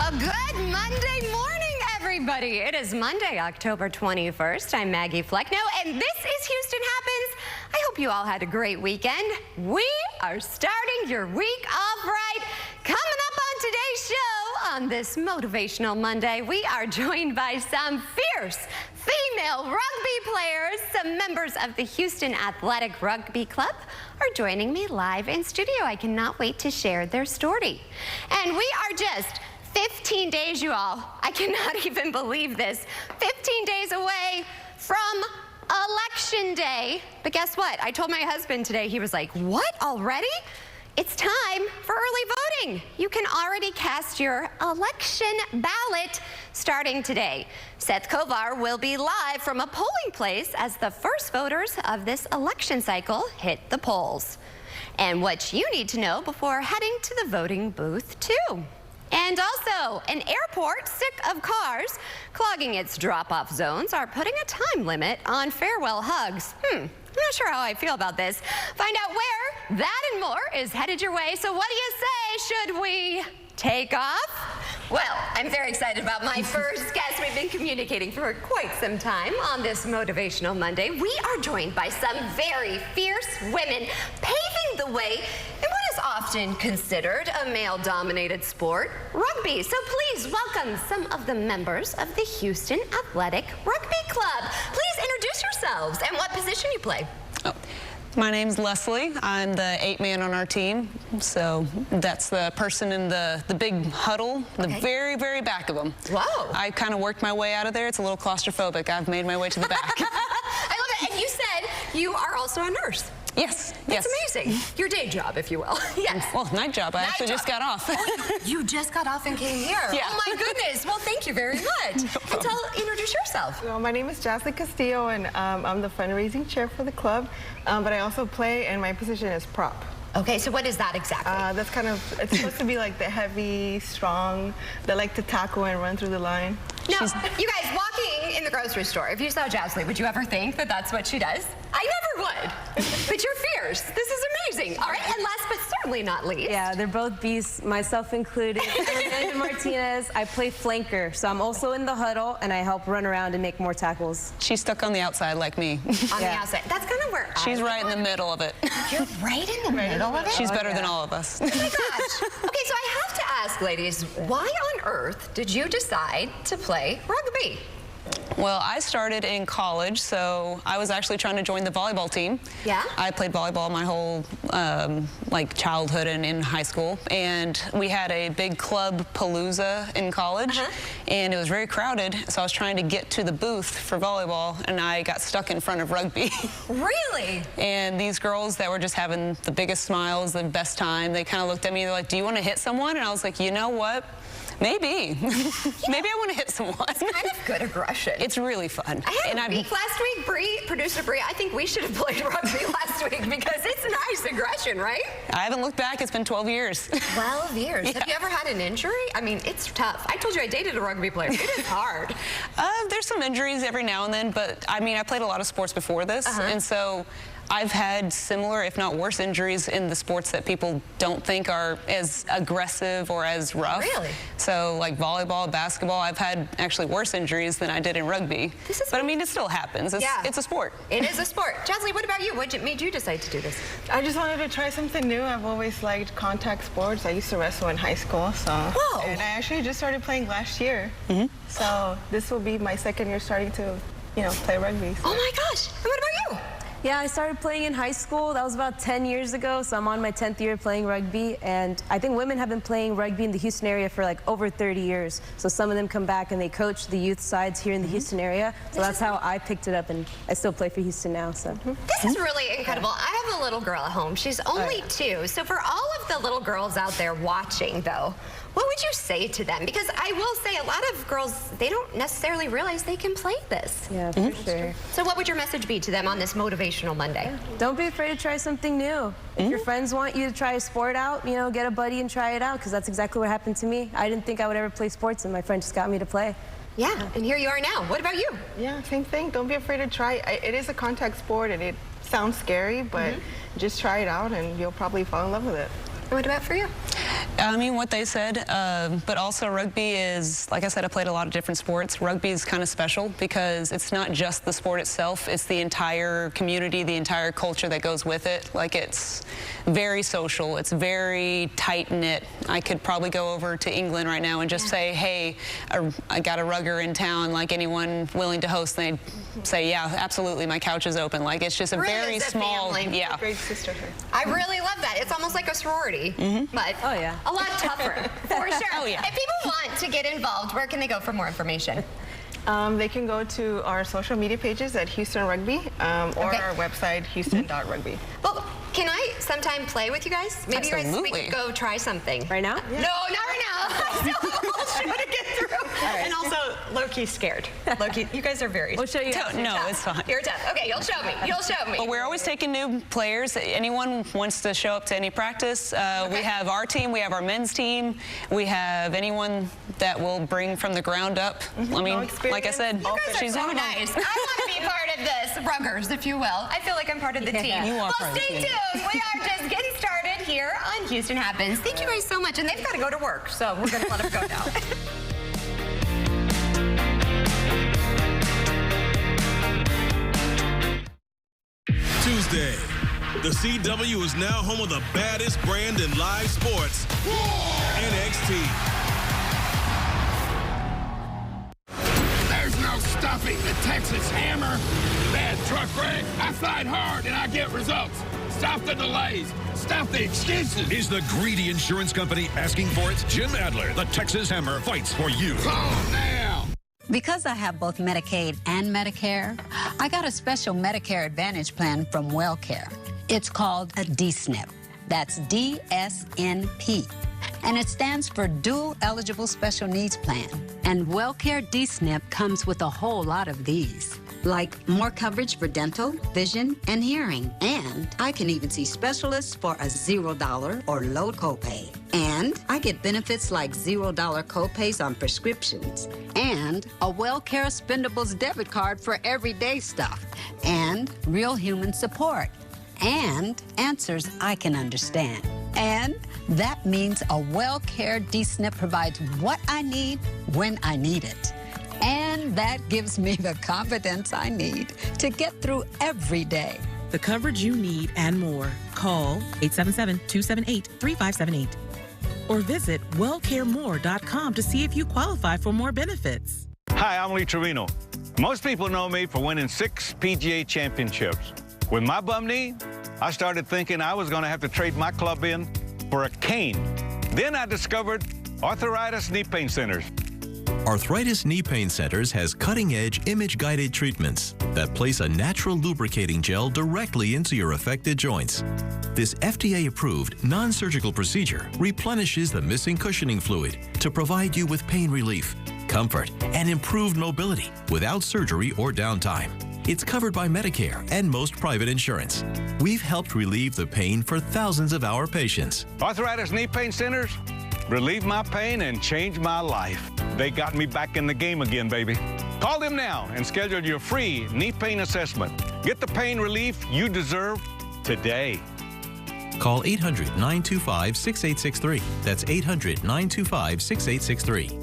Well, good Monday morning, everybody. It is Monday, October 21st. I'm Maggie Flecknoe, and this is Houston Happens. I hope you all had a great weekend. We are starting your week off right. Coming up on today's show, on this Motivational Monday, we are joined by some fierce female rugby players. Some members of the Houston Athletic Rugby Club are joining me live in studio. I cannot wait to share their story. And we are just 15 days, you all. I cannot even believe this. 15 days away from Election Day. But guess what? I told my husband today, he was like, what, already? It's time for early voting. You can already cast your election ballot starting today. Seth Kovar will be live from a polling place as the first voters of this election cycle hit the polls. And what you need to know before heading to the voting booth, too. And also, an airport sick of cars clogging its drop-off zones are putting a time limit on farewell hugs. I'm not sure how I feel about this. Find out where that and more is headed your way. So what do you say? Should we take off? Well, I'm very excited about my first guest. We've been communicating for quite some time on this Motivational Monday. We are joined by some very fierce women paving the way in what is often considered a male-dominated sport, rugby. So please welcome some of the members of the Houston Athletic Rugby Club. Please introduce yourselves and what position you play. My name's Leslie. I'm the 8-man on our team. So that's the person in the big huddle, the very, very back of them. Whoa. I kind of worked my way out of there. It's a little claustrophobic. I've made my way to the back. I love it. And you said you are also a nurse. Yes. That's amazing. Your day job, if you will. Yes. Well, night job. I actually just got off. Oh, you just got off and came here. Yeah. Oh my goodness. Well, thank you very much. And introduce yourself. Well, my name is Jocelyn Castillo, and I'm the fundraising chair for the club. But I also play, and my position is prop. Okay, so what is that exactly? That's kind of, it's supposed to be like the heavy, strong, that like to tackle and run through the line. Now, you guys, walking in the grocery store, if you saw Jocelyn, would you ever think that that's what she does? I never would. But you're fierce. This is amazing. All right, and last but certainly not least. Yeah, they're both beasts, myself included. I'm Amanda Martinez. I play flanker, so I'm also in the huddle, and I help run around and make more tackles. She's stuck on the outside like me. On the outside. That's kind of where She's right in the middle of it. You're right in the middle of it? She's better than all of us. Oh my gosh. Okay, so I have to ask, ladies, why on earth did you decide to play rugby? Well, I started in college, so I was actually trying to join the volleyball team. Yeah? I played volleyball my whole childhood and in high school, and we had a big club palooza in college, and it was very crowded, so I was trying to get to the booth for volleyball, and I got stuck in front of rugby. Really? And these girls that were just having the biggest smiles, the best time, they kind of looked at me, they're like, do you want to hit someone? And I was like, you know what? Maybe. Maybe I want to hit someone. It's kind of good aggression. It's really fun. I had a week last week. Bree, producer Bree, I think we should have played rugby last week because it's nice aggression, right? I haven't looked back. It's been 12 years. 12 years. Yeah. Have you ever had an injury? I mean, it's tough. I told you I dated a rugby player. It is hard. There's some injuries every now and then, but I mean, I played a lot of sports before this, and so I've had similar, if not worse, injuries in the sports that people don't think are as aggressive or as rough. Really? So like volleyball, basketball, I've had actually worse injuries than I did in rugby. But I mean, it still happens. It's a sport. It is a sport. Jocelyn, what about you? What made you decide to do this? I just wanted to try something new. I've always liked contact sports. I used to wrestle in high school, so. Whoa. And I actually just started playing last year. So this will be my second year starting to, play rugby. So. Oh my gosh. And what about you? Yeah, I started playing in high school. That was about 10 years ago, so I'm on my 10th year playing rugby. And I think women have been playing rugby in the Houston area for like over 30 years. So some of them come back and they coach the youth sides here in the Houston area. So that's how I picked it up, and I still play for Houston now. So this is really incredible. I have a little girl at home. She's only 2. So for all of the little girls out there watching, though, what would you say to them? Because I will say a lot of girls, they don't necessarily realize they can play this. Yeah, for sure. So what would your message be to them on this Motivational Monday? Don't be afraid to try something new. If your friends want you to try a sport out, get a buddy and try it out, because that's exactly what happened to me. I didn't think I would ever play sports, and my friend just got me to play. Yeah, and here you are now. What about you? Yeah, same thing. Don't be afraid to try. It is a contact sport, and it sounds scary, but just try it out, and you'll probably fall in love with it. What about for you? I mean, what they said, but also rugby is, like I said, I played a lot of different sports. Rugby is kind of special because it's not just the sport itself, it's the entire community, the entire culture that goes with it. Like, it's very social, it's very tight-knit. I could probably go over to England right now and just say, hey, I got a rugger in town, like anyone willing to host, and they'd say, yeah, absolutely, my couch is open. Like, it's just a Really, very it's a small, family. yeah. Great sisterhood. I really love that. It's almost like a sorority, but Oh, yeah. a lot tougher, for sure. Oh, yeah. If people want to get involved, where can they go for more information? They can go to our social media pages at Houston Rugby or Okay. our website, houston.rugby. Well, can I sometime play with you guys? Maybe we Absolutely. could go try something. Right now? No, not right now. I still have a whole show to get through. And also, low-key scared. Low-key, you guys are very We'll show you. No, it's fine. You're tough. Okay, you'll show me. You'll show me. But we're always taking new players. Anyone wants to show up to any practice, we have our team, we have our men's team, we have anyone that will bring from the ground up. I mean, like I said, You guys are she's so one of them. nice. I want to be part of this, ruggers, if you will. I feel like I'm part of the team. You are Well, part of the stay team. tuned. We are just getting started here on Houston Happens. Thank you guys so much. And they've got to go to work, so we're going to let them go now. Tuesday. The CW is now home of the baddest brand in live sports, NXT. There's no stopping the Texas Hammer. Bad truck wreck. I fight hard and I get results. Stop the delays. Stop the excuses. Is the greedy insurance company asking for it? Jim Adler, the Texas Hammer, fights for you. Calm down. Because I have both Medicaid and Medicare, I got a special Medicare Advantage plan from WellCare. It's called a DSNP. That's DSNP. And it stands for Dual Eligible Special Needs Plan. And WellCare DSNP comes with a whole lot of these, like more coverage for dental, vision, and hearing. And I can even see specialists for a $0 or low copay. And I get benefits like $0 copays on prescriptions. And a WellCare Spendables debit card for everyday stuff. And real human support. And answers I can understand. And that means a WellCare DSNP provides what I need when I need it. And that gives me the confidence I need to get through every day. The coverage you need and more. Call 877-278-3578 or visit wellcaremore.com to see if you qualify for more benefits. Hi, I'm Lee Trevino. Most people know me for winning 6 PGA championships. With my bum knee, I started thinking I was going to have to trade my club in for a cane. Then I discovered Arthritis Knee Pain Centers. Arthritis Knee Pain Centers has cutting-edge image-guided treatments that place a natural lubricating gel directly into your affected joints. This FDA-approved, non-surgical procedure replenishes the missing cushioning fluid to provide you with pain relief, comfort, and improved mobility without surgery or downtime. It's covered by Medicare and most private insurance. We've helped relieve the pain for thousands of our patients. Arthritis Knee Pain Centers relieved my pain and changed my life. They got me back in the game again, baby. Call them now and schedule your free knee pain assessment. Get the pain relief you deserve today. Call 800-925-6863. That's 800-925-6863.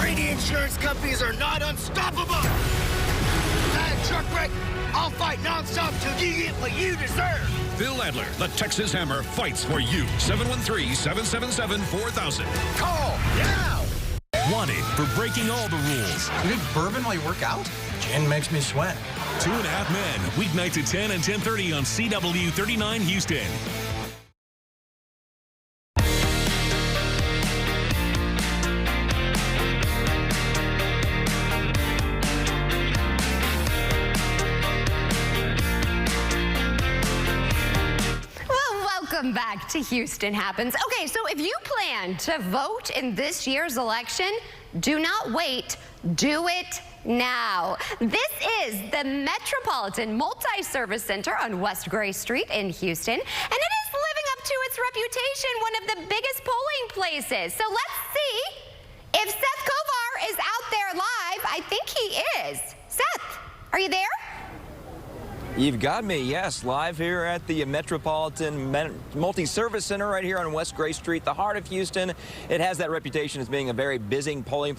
Greedy insurance companies are not unstoppable. Bad truck wreck. I'll fight nonstop till you get what you deserve. Bill Adler, the Texas Hammer, fights for you. 713-777-4000. Call now. Wanted for breaking all the rules. You drink bourbon while you work out? Gin makes me sweat. 2.5 Men, weeknights at 10 and 10:30 on CW 39 Houston. Welcome back to Houston Happens. Okay, so if you plan to vote in this year's election, do not wait. Do it now. This is the Metropolitan Multi-Service Center on West Gray Street in Houston, and it is living up to its reputation, one of the biggest polling places. So let's see if Seth Kovar is out there live. I think he is. Seth, are you there? You've got me, yes, live here at the Metropolitan Multi-Service Center right here on West Gray Street, the heart of Houston. It has that reputation as being a very busy polling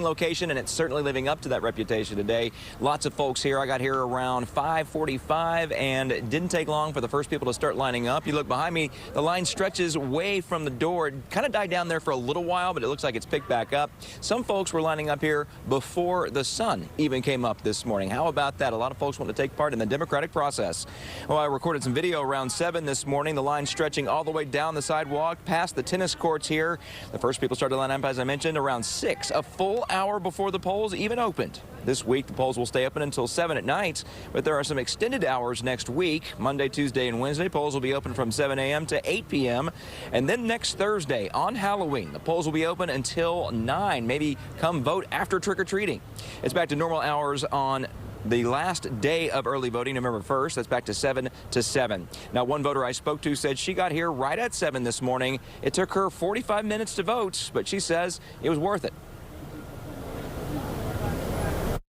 location, and it's certainly living up to that reputation today. Lots of folks here. I got here around 5:45, and it didn't take long for the first people to start lining up. You look behind me, the line stretches way from the door. It kind of died down there for a little while, but it looks like it's picked back up. Some folks were lining up here before the sun even came up this morning. How about that? A lot of folks want to take part in the democratic process. Well, I recorded some video around 7 this morning. The line stretching all the way down the sidewalk past the tennis courts here. The first people started lining up, as I mentioned, around 6, a full hour before the polls even opened. This week, the polls will stay open until 7 at night, but there are some extended hours next week. Monday, Tuesday, and Wednesday, polls will be open from 7 a.m. to 8 p.m. And then next Thursday, on Halloween, the polls will be open until 9. Maybe come vote after trick-or-treating. It's back to normal hours on the last day of early voting, November 1st. That's back to 7 to 7. Now, one voter I spoke to said she got here right at 7 this morning. It took her 45 minutes to vote, but she says it was worth it.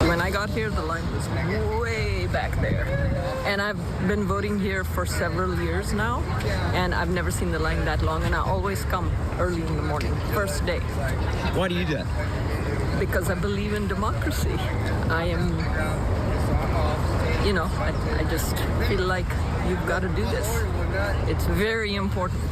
When I got here, the line was way back there. And I've been voting here for several years now, and I've never seen the line that long, and I always come early in the morning, first day. Why do you do that? Because I believe in democracy. I am, you know, I just feel like you've got to do this. It's very important.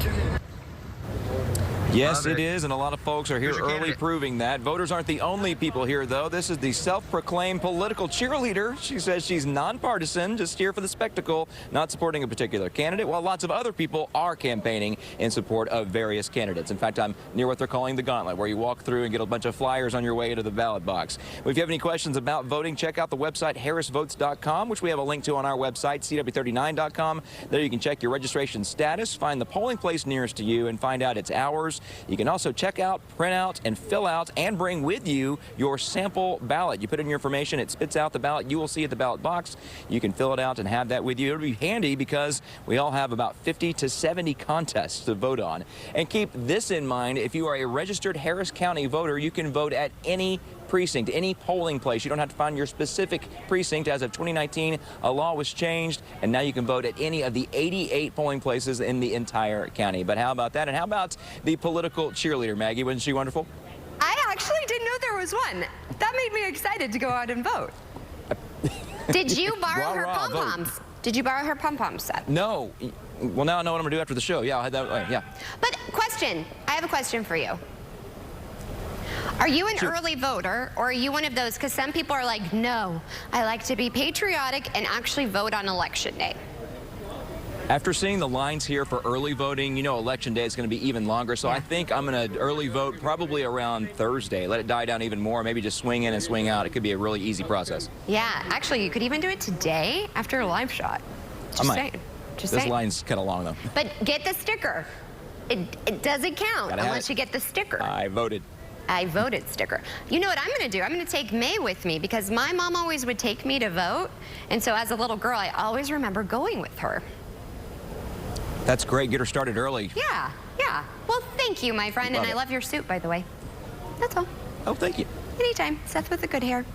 Yes, it is, and a lot of folks are here early proving that. Voters aren't the only people here, though. This is the self-proclaimed political cheerleader. She says she's nonpartisan, just here for the spectacle, not supporting a particular candidate, while lots of other people are campaigning in support of various candidates. In fact, I'm near what they're calling the gauntlet, where you walk through and get a bunch of flyers on your way to the ballot box. Well, if you have any questions about voting, check out the website harrisvotes.com, which we have a link to on our website, cw39.com. There you can check your registration status, find the polling place nearest to you, and find out its hours. You can also check out, print out, and fill out, and bring with you your sample ballot. You put in your information, it spits out the ballot you will see at the ballot box. You can fill it out and have that with you. It'll be handy because we all have about 50 to 70 contests to vote on. And keep this in mind, if you are a registered Harris County voter, you can vote at any precinct, any polling place. You don't have to find your specific precinct. As of 2019, a law was changed, and now you can vote at any of the 88 polling places in the entire county. But how about that? And how about the political cheerleader, Maggie? Wasn't she wonderful? I actually didn't know there was one. That made me excited to go out and vote. Did you borrow her pom-poms? Did you borrow her pom-pom set? No. Well, now I know what I'm going to do after the show. Yeah, I'll head that way. Yeah. But question, I have a question for you. Are you an early voter, or are you one of those? Because some people are like, no, I like to be patriotic and actually vote on election day. After seeing the lines here for early voting, you know election day is going to be even longer, so I think I'm going to early vote probably around Thursday. Let it die down even more, maybe just swing in and swing out. It could be a really easy process. Yeah, actually, you could even do it today after a live shot. Just saying. This line's kind of long, though. But get the sticker. It doesn't count unless you get the sticker. I voted. I voted sticker. You know what I'm going to do? I'm going to take May with me because my mom always would take me to vote. And so as a little girl, I always remember going with her. That's great. Get her started early. Yeah, yeah. Well, thank you, my friend. And I love your suit, by the way. That's all. Oh, thank you. Anytime. Seth with the good hair.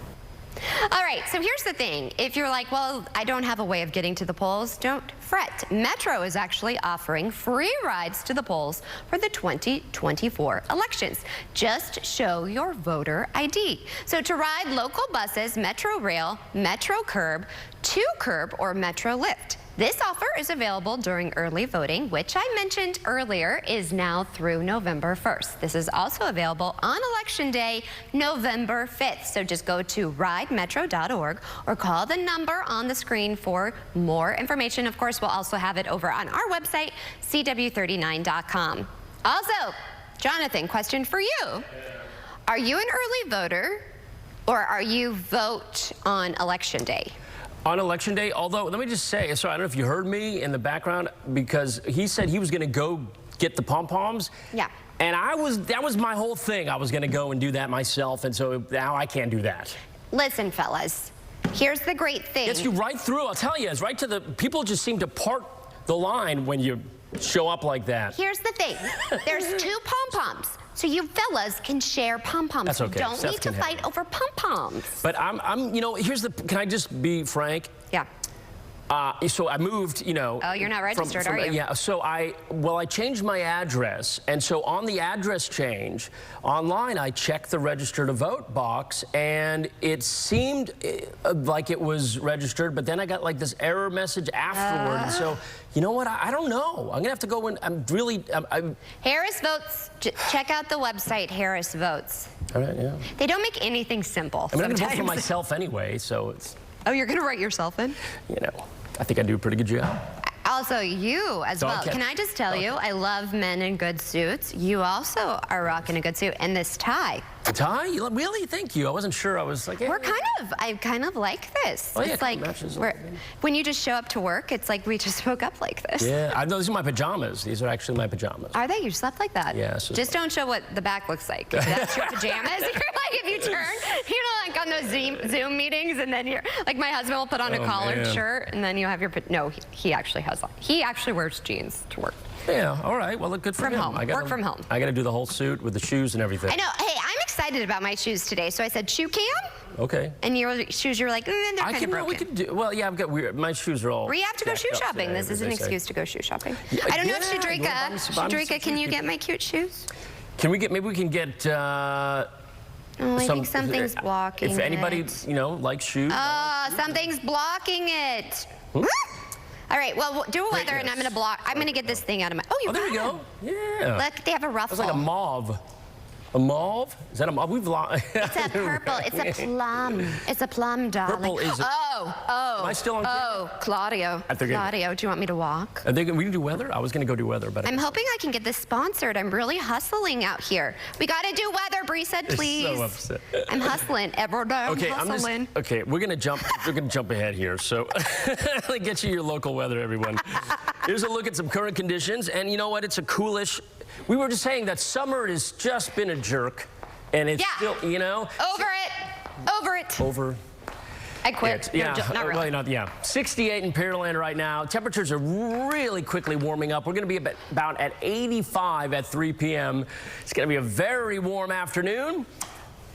All right, so here's the thing. If you're like, well, I don't have a way of getting to the polls, don't fret. Metro is actually offering free rides to the polls for the 2024 elections. Just show your voter ID. So to ride local buses, Metro Rail, Metro Curb, 2Curb, or Metro Lift. This offer is available during early voting, which I mentioned earlier is now through November 1st. This is also available on Election Day, November 5th. So just go to ridemetro.org or call the number on the screen for more information. Of course, we'll also have it over on our website, cw39.com. Also, Jonathan, question for you. Are you an early voter, or are you vote on Election Day? On Election Day, although, let me just say, so I don't know if you heard me in the background, because he said he was going to go get the pom-poms. Yeah. And that was my whole thing. I was going to go and do that myself, and so now I can't do that. Listen, fellas, here's the great thing. Gets you right through, I'll tell you. It's right to the, people just seem to part the line when you show up like that. Here's the thing. There's 2 pom-poms. So you fellas can share pom-poms. That's okay. You don't need to fight over pom-poms. But you know, here's the, can I just be frank? Yeah. So I moved, you know. Oh, you're not registered, are you? Yeah, so I changed my address. And so on the address change, online, I checked the register to vote box, and it seemed like it was registered, but then I got like this error message afterward. So, you know what? I don't know. I'm going to have to go in. Harris Votes. Check out the website, Harris Votes. All right, yeah. They don't make anything simple. I'm going to vote for myself anyway, so it's... Oh, you're going to write yourself in? You know, I think I do a pretty good job. Also, you as well. Can I just tell you, I love men in good suits. You also are rocking a good suit. And this tie. A tie? Really? Thank you. I wasn't sure. I was like, yeah. I kind of like this. Oh, yeah, it's like, when you just show up to work, it's like we just woke up like this. Yeah, I know these are my pajamas. These are actually my pajamas. Are they? You slept like that? Yeah. Just don't show what the back looks like. If that's your pajamas. You're like, if you turn, you know, like on those Zoom meetings, and then you're, like my husband will put on a collared shirt, and then you have your, no, he actually wears jeans to work. Yeah, all right. Well, look, good for him. From home. Work from home. I got to do the whole suit with the shoes and everything. I know. Hey, I'm excited about my shoes today, so I said shoe cam. Okay. And your shoes, you're like, they're kind of broken. We could do. Well, yeah, I've got weird. My shoes are all. We have to go shoe shopping. This is an excuse to go shoe shopping. I don't know if Shadrika, can you get my cute shoes? Can we get? Maybe we can get. I think something's blocking it. If anybody, you know, likes shoes. Oh, something's blocking it. All right, well, do a weather, and I'm going to get this thing out of my... Oh, there we go. Yeah. Look, they have a ruffle. It's like a mauve. A mauve? Is that a mauve? It's a purple. It's a plum. It's a plum, darling. Purple is... Am I still on camera? Claudio. Claudio, do you want me to walk? We can do weather? I was going to go do weather, but... I'm hoping I can get this sponsored. I'm really hustling out here. We got to do weather, Bree said, please. So upset. I'm hustling. Every day I'm hustling. Okay, we're going to jump ahead here. So let me get you your local weather, everyone. Here's a look at some current conditions. And you know what? It's a coolish... We were just saying that summer has just been a jerk, and it's still, you know. Over it. I quit. Yeah, not really. Yeah. 68 in Pearland right now. Temperatures are really quickly warming up. We're going to be about at 85 at 3 p.m. It's going to be a very warm afternoon,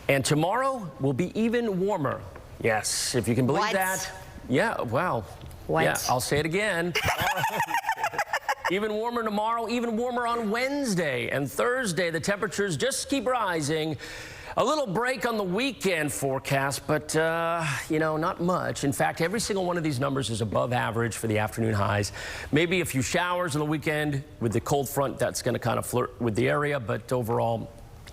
and tomorrow will be even warmer. Yes, if you can believe that. Yeah, wow. Yeah, I'll say it again. Even warmer tomorrow, even warmer on Wednesday and Thursday. The temperatures just keep rising. A little break on the weekend forecast, but, you know, not much. In fact, every single one of these numbers is above average for the afternoon highs. Maybe a few showers on the weekend with the cold front that's going to kind of flirt with the area, but overall,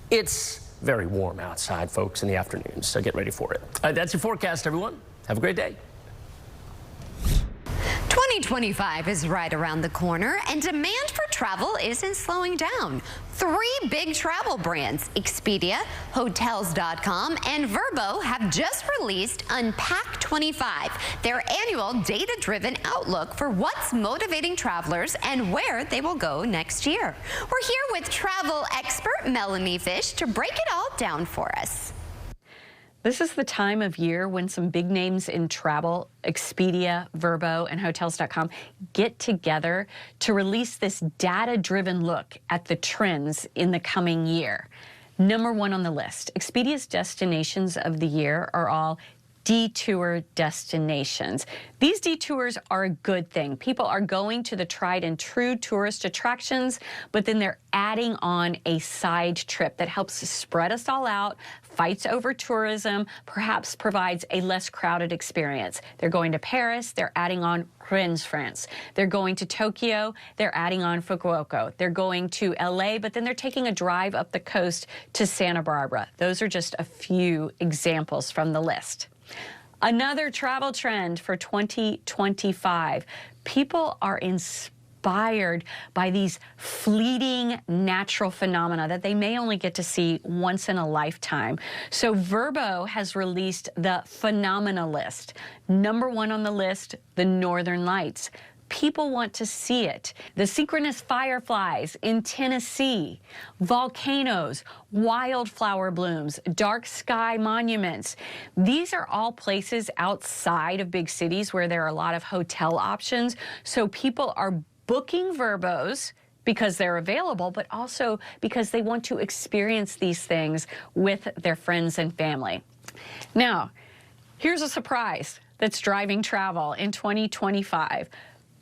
it's very warm outside, folks, in the afternoon, so get ready for it. That's your forecast, everyone. Have a great day. 2025 is right around the corner, and demand for travel isn't slowing down. 3 big travel brands, Expedia, Hotels.com, and Vrbo, have just released Unpack 25, their annual data-driven outlook for what's motivating travelers and where they will go next year. We're here with travel expert Melanie Fish to break it all down for us. This is the time of year when some big names in travel, Expedia, Vrbo, and Hotels.com, get together to release this data-driven look at the trends in the coming year. Number 1 on the list, Expedia's destinations of the year are all detour destinations. These detours are a good thing. People are going to the tried and true tourist attractions, but then they're adding on a side trip that helps spread us all out, fights over tourism, perhaps provides a less crowded experience. They're going to Paris, they're adding on Rennes, France. They're going to Tokyo, they're adding on Fukuoka. They're going to LA, but then they're taking a drive up the coast to Santa Barbara. Those are just a few examples from the list. Another travel trend for 2025. People are inspired by these fleeting natural phenomena that they may only get to see once in a lifetime. So Vrbo has released the Phenomena List. Number 1 on the list, the Northern Lights. People want to see it. The synchronous fireflies in Tennessee, volcanoes, wildflower blooms, dark sky monuments. These are all places outside of big cities where there are a lot of hotel options. So people are booking Vrbos because they're available, but also because they want to experience these things with their friends and family. Now, here's a surprise. that's driving travel in 2025.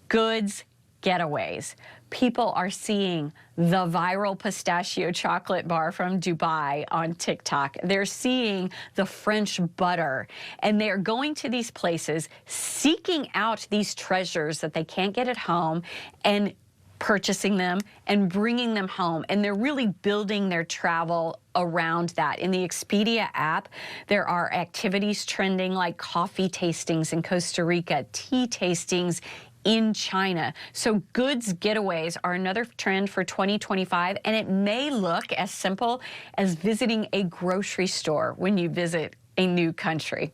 Goods getaways. People are seeing the viral pistachio chocolate bar from Dubai on TikTok. They're seeing the French butter, and they're going to these places, seeking out these treasures that they can't get at home, and purchasing them and bringing them home. And they're really building their travel around that. In the Expedia app, there are activities trending like coffee tastings in Costa Rica, tea tastings in China. So goods getaways are another trend for 2025, and it may look as simple as visiting a grocery store when you visit a new country.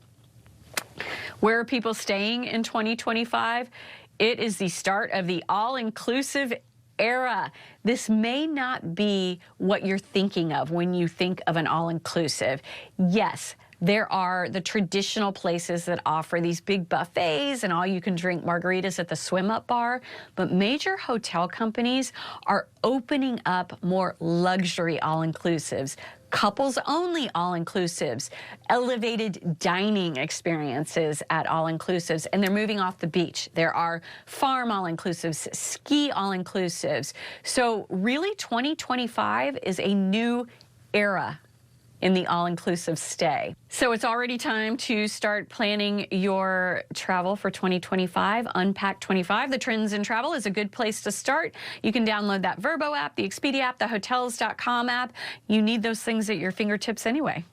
Where are people staying in 2025? It is the start of the all-inclusive era. This may not be what you're thinking of when you think of an all-inclusive. Yes, there are the traditional places that offer these big buffets and all-you-can-drink margaritas at the swim-up bar, but major hotel companies are opening up more luxury all-inclusives, couples-only all-inclusives, elevated dining experiences at all-inclusives, and they're moving off the beach. There are farm all-inclusives, ski all-inclusives. So really, 2025 is a new era in the all-inclusive stay. So it's already time to start planning your travel for 2025. Unpack 25, the trends in travel, is a good place to start. You can download that Vrbo app, the Expedia app, the Hotels.com app. You need those things at your fingertips anyway.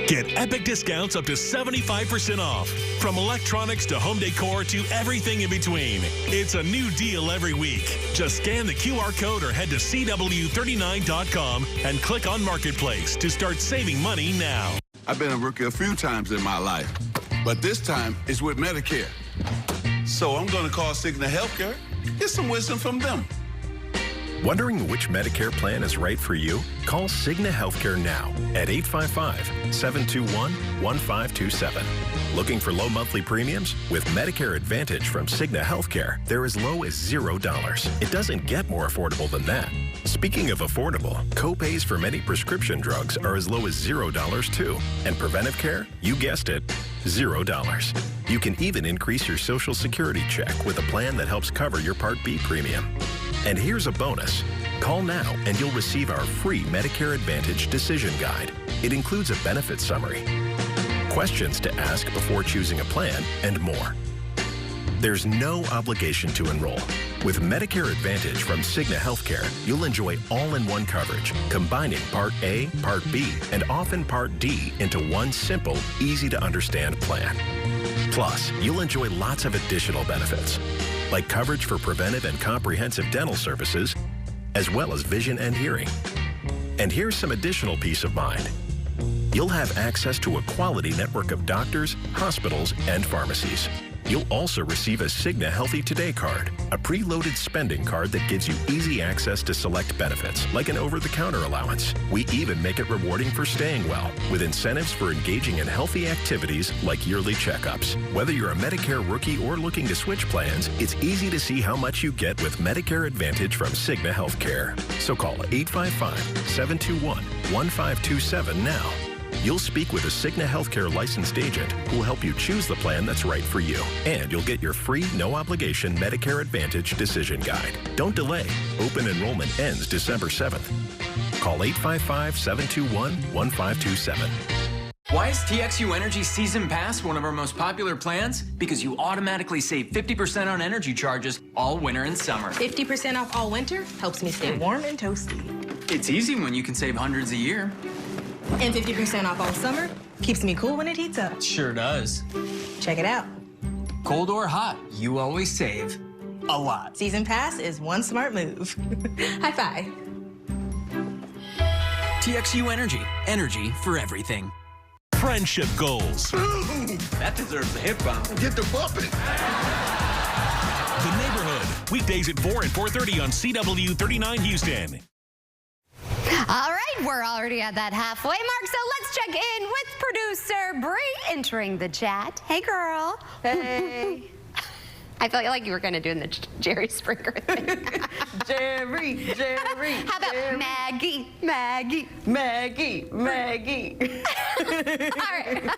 Get epic discounts up to 75% off. From electronics to home decor to everything in between. It's a new deal every week. Just scan the QR code or head to CW39.com and click on Marketplace to start saving money now. I've been a rookie a few times in my life, but this time it's with Medicare. So I'm going to call Cigna Healthcare, get some wisdom from them. Wondering which Medicare plan is right for you? Call Cigna Healthcare now at 855-721-1527. Looking for low monthly premiums? With Medicare Advantage from Cigna Healthcare, they're as low as $0. It doesn't get more affordable than that. Speaking of affordable, copays for many prescription drugs are as low as $0 too. And preventive care? You guessed it, $0. You can even increase your Social Security check with a plan that helps cover your Part B premium. And here's a bonus. Call now and you'll receive our free Medicare Advantage Decision Guide. It includes a benefit summary, questions to ask before choosing a plan, and more. There's no obligation to enroll. With Medicare Advantage from Cigna Healthcare, you'll enjoy all-in-one coverage, combining Part A, Part B, and often Part D into one simple, easy-to-understand plan. Plus, you'll enjoy lots of additional benefits, like coverage for preventive and comprehensive dental services, as well as vision and hearing. And here's some additional peace of mind. You'll have access to a quality network of doctors, hospitals, and pharmacies. You'll also receive a Cigna Healthy Today card, a preloaded spending card that gives you easy access to select benefits, like an over-the-counter allowance. We even make it rewarding for staying well, with incentives for engaging in healthy activities like yearly checkups. Whether you're a Medicare rookie or looking to switch plans, it's easy to see how much you get with Medicare Advantage from Cigna Healthcare. So call 855-721-1527 now. You'll speak with a Cigna Healthcare licensed agent who will help you choose the plan that's right for you. And you'll get your free, no-obligation Medicare Advantage Decision Guide. Don't delay. Open enrollment ends December 7th. Call 855-721-1527. Why is TXU Energy Season Pass one of our most popular plans? Because you automatically save 50% on energy charges all winter and summer. 50% off all winter helps me stay warm and toasty. It's easy when you can save hundreds a year. And 50% off all summer keeps me cool when it heats up. Sure does. Check it out. Cold or hot, you always save a lot. Season Pass is one smart move. High five. TXU Energy. Energy for everything. Friendship goals. That deserves a hip bump. Get the bumping. The Neighborhood. Weekdays at 4 and 4:30 on CW39 Houston. All right, we're already at that halfway mark, so let's check in with producer Bree entering the chat. Hey, girl. Hey. I felt like you were going to do the Jerry Springer thing. Jerry. How about Jerry. Maggie? All right.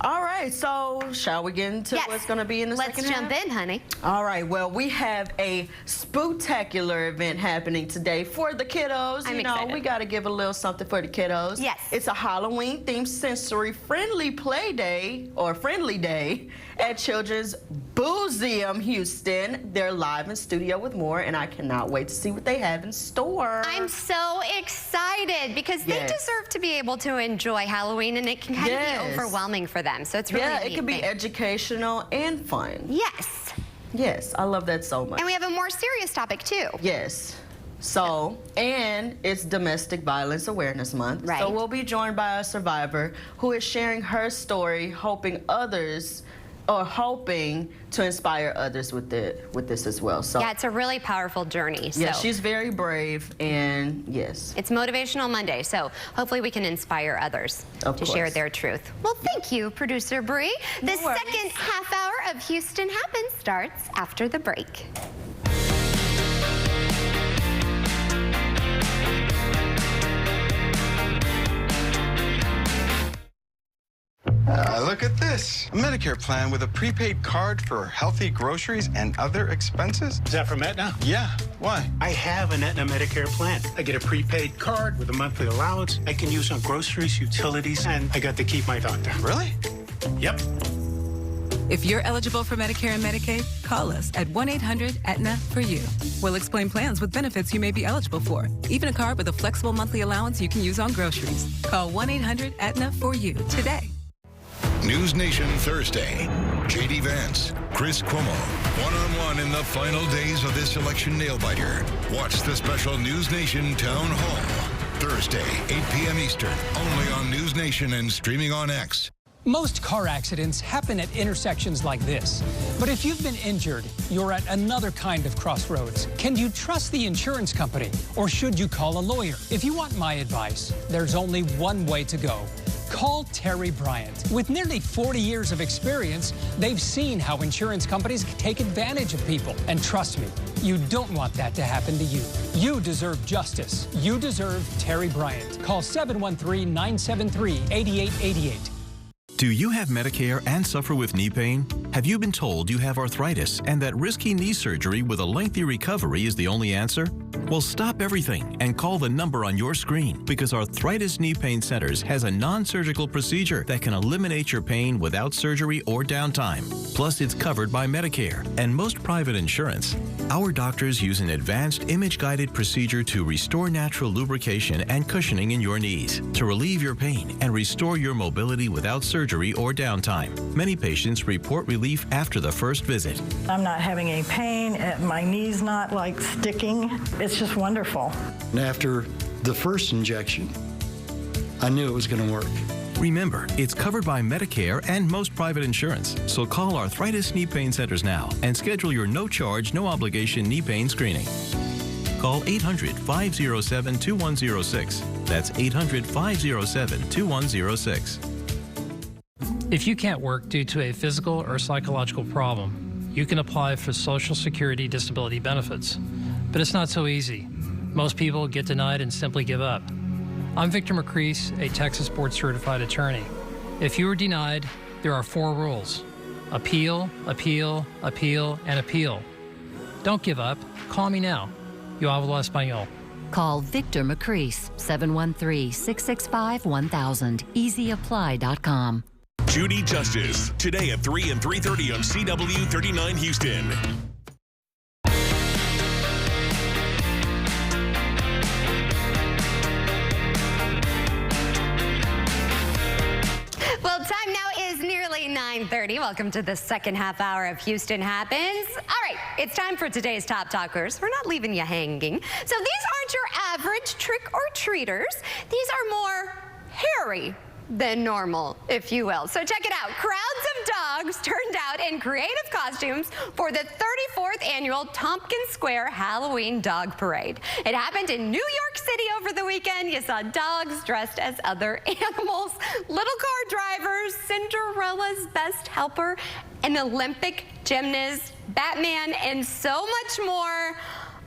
All right, so shall we get into what's going to be in the second half? Let's jump in, honey. All right, well, we have a spooktacular event happening today for the kiddos. I'm you know, excited. we got to give a little something for the kiddos. Yes. It's a Halloween-themed sensory-friendly play day, or friendly day, at Children's Boozeum Houston. They're live in studio with more, and I cannot wait to see what they have in store. I'm so excited because they deserve to be able to enjoy Halloween, and it can kind of be overwhelming for them. So it's really Yeah, a it neat can be thing. educational and fun. Yes. Yes, I love that so much. And we have a more serious topic, too. Yes. So, and it's Domestic Violence Awareness Month. Right. So we'll be joined by a survivor who is sharing her story, hoping to inspire others with this as well. So Yeah, it's a really powerful journey. yeah, So she's very brave, and yes. it's Motivational Monday, so hopefully we can inspire others to share their truth. Well, thank you, Producer Bree. The second half hour of Houston Happens starts after the break. Look at this. A Medicare plan with a prepaid card for healthy groceries and other expenses. Is that from Aetna? Yeah. Why? I have an Aetna Medicare plan. I get a prepaid card with a monthly allowance I can use on groceries, utilities, and I got to keep my doctor. Really? Yep. If you're eligible for Medicare and Medicaid, call us at 1-800-AETNA-FOR-YOU. We'll explain plans with benefits you may be eligible for, even a card with a flexible monthly allowance you can use on groceries. Call 1-800-AETNA-FOR-YOU today. News Nation Thursday. J.D. Vance, Chris Cuomo, one-on-one in the final days of this election nail-biter. Watch the special News Nation Town Hall. Thursday, 8 p.m. Eastern, only on News Nation and streaming on X. Most car accidents happen at intersections like this. But if you've been injured, you're at another kind of crossroads. Can you trust the insurance company, or should you call a lawyer? If you want my advice, there's only one way to go. Call Terry Bryant. With nearly 40 years of experience, they've seen how insurance companies take advantage of people. And trust me, you don't want that to happen to you. You deserve justice. You deserve Terry Bryant. Call 713-973-8888. Do you have Medicare and suffer with knee pain? Have you been told you have arthritis and that risky knee surgery with a lengthy recovery is the only answer? Well, stop everything and call the number on your screen, because Arthritis Knee Pain Centers has a non-surgical procedure that can eliminate your pain without surgery or downtime. Plus, it's covered by Medicare and most private insurance. Our doctors use an advanced image-guided procedure to restore natural lubrication and cushioning in your knees, to relieve your pain and restore your mobility without surgery or downtime. Many patients report relief after the first visit. I'm not having any pain. My knee's not like sticking. It's just wonderful. And after the first injection, I knew it was going to work. Remember, it's covered by Medicare and most private insurance. So call Arthritis Knee Pain Centers now and schedule your no-charge, no-obligation knee pain screening. Call 800-507-2106. That's 800-507-2106. If you can't work due to a physical or psychological problem, you can apply for Social Security disability benefits. But it's not so easy. Most people get denied and simply give up. I'm Victor McCrease, a Texas board-certified attorney. If you are denied, there are 4 rules: appeal, appeal, appeal, and appeal. Don't give up. Call me now. Yo hablo español. Call Victor McCrease, 713-665-1000, easyapply.com. Judy Justice, today at 3 and 3:30 on CW 39 Houston. Well, time now is nearly 9:30. Welcome to the second half hour of Houston Happens. All right, it's time for today's Top Talkers. We're not leaving you hanging. So these aren't your average trick-or-treaters. These are more hairy than normal, if you will. So check it out. Crowds of dogs turned out in creative costumes for the 34th annual Tompkins Square Halloween Dog Parade. It happened in New York City over the weekend. You saw dogs dressed as other animals, little car drivers, Cinderella's best helper, an Olympic gymnast, Batman, and so much more.